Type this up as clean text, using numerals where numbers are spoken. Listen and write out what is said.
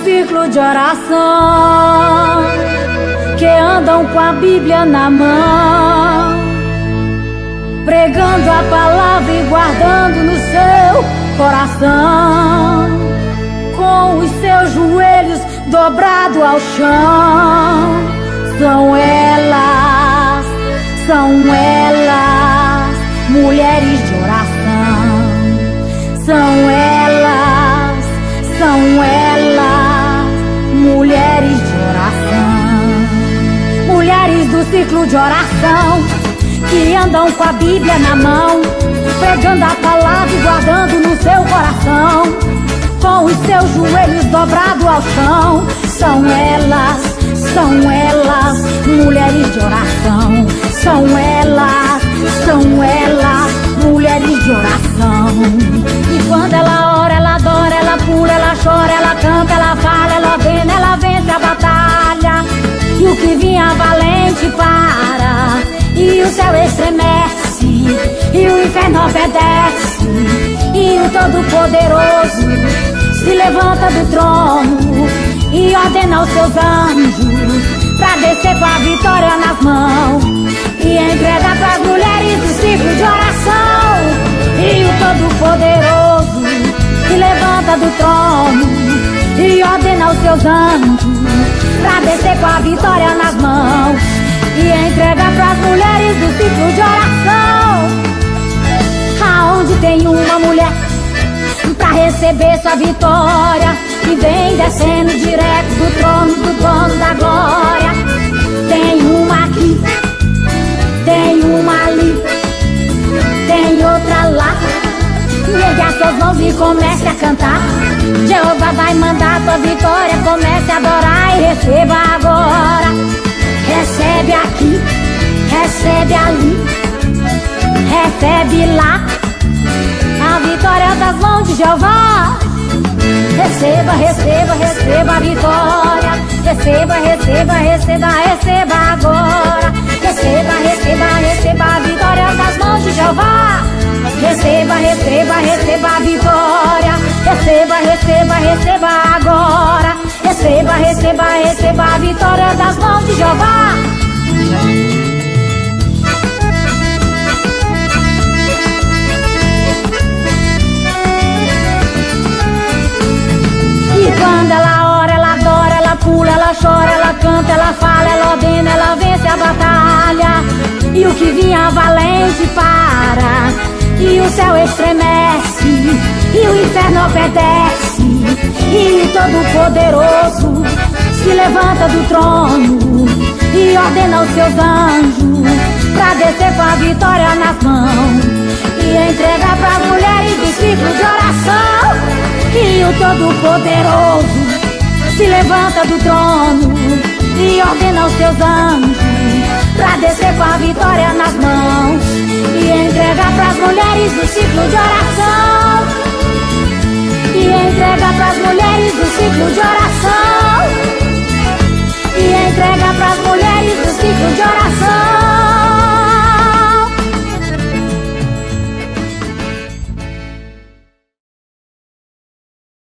ciclo de oração, que andam com a Bíblia na mão, pregando a palavra e guardando no seu coração, com os seus joelhos dobrados ao chão. São elas, mulheres de oração. São elas, mulheres de oração. Mulheres do ciclo de oração, que andam com a Bíblia na mão, pregando a palavra e guardando no seu coração, com os seus joelhos dobrados ao chão. São elas, mulheres de oração. São elas, mulheres de oração. E quando ela ora, ela adora, ela pula, ela chora, ela canta, ela fala, ela ordena, ela vence a batalha. E o que vinha valente para, e o céu estremece, e o inferno obedece, e o Todo-Poderoso se levanta do trono e ordena aos seus anjos pra descer com a vitória nas mãos e entrega pras mulheres do ciclo de oração. E o Todo-Poderoso se levanta do trono e ordena aos seus anjos pra descer com a vitória nas mãos e entrega pras mulheres do ciclo de oração. Aonde tem uma mulher pra receber sua vitória, e vem descendo direto do trono do dono da glória. Tem uma aqui, tem uma ali, tem outra lá. Ergue as suas mãos e comece a cantar. Jeová vai mandar tua vitória, comece a adorar e receba agora. Recebe aqui, recebe ali, recebe lá a vitória das mãos de Jeová. Receba, receba, receba a vitória. Receba, receba, receba, receba agora. Receba, receba, receba a vitória das mãos de Jeová. Receba, receba, receba a vitória. Receba, receba, receba agora. Receba, receba, receba a vitória das mãos de Jeová. E quando ela ora, ela adora, ela pula, ela chora, ela canta, ela fala, ela ordena, ela vence a batalha. E o que vinha valente para, e o céu estremece, e o inferno obedece, e o Todo-Poderoso se levanta do trono e ordena aos seus anjos pra descer com a vitória nas mãos e entregar pras mulheres do ciclo de oração. E o Todo-Poderoso se levanta do trono e ordena aos seus anjos pra descer com a vitória nas mãos e entrega pras mulheres do ciclo de oração. E entrega pras mulheres do ciclo de oração.